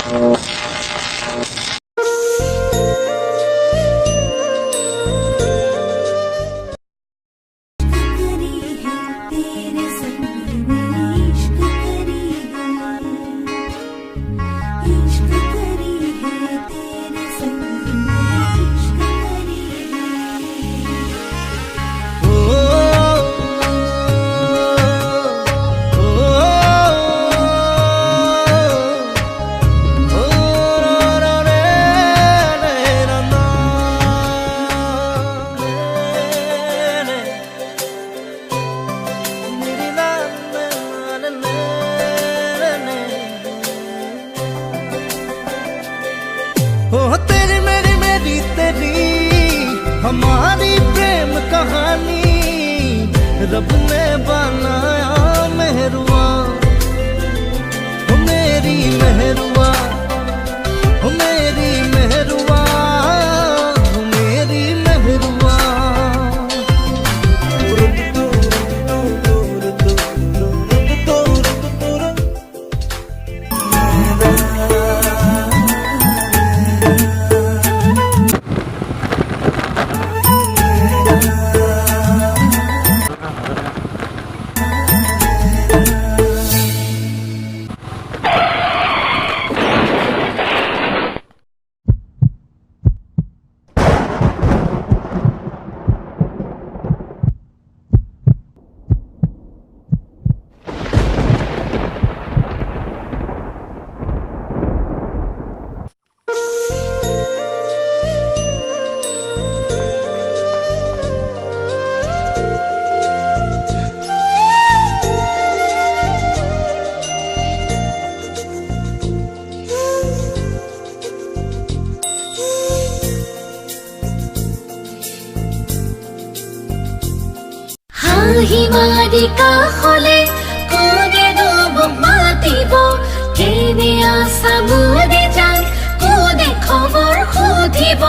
हो तेरी मेरी मेरी तेरी हमारी प्रेम कहानी रब ने बनाया मेहरुआ, हो मेरी मेहरुआ, हो मेरी मेहरुआ, हो मेरी मेहरुआ। হিমারি কাহলে কোনে নবক মাতিব কেনে আশা মোরে জান কোনে খবৰ সুধিব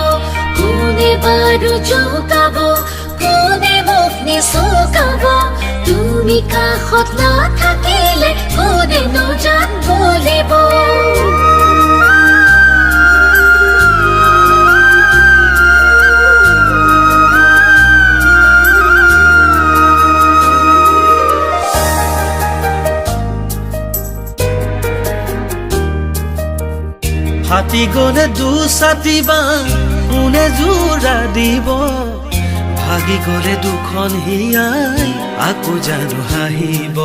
কোনে বাৰু জোকাব কোনে মোক নিচুকাব তুমি কাষত নাথাকিলে কোনে নজান বলিব। হাতী গলে দুছাতিবা কোনে জোৰা দিব ভাগি গলে দুখন হিয়াই আকৌ জানো হাঁহিব।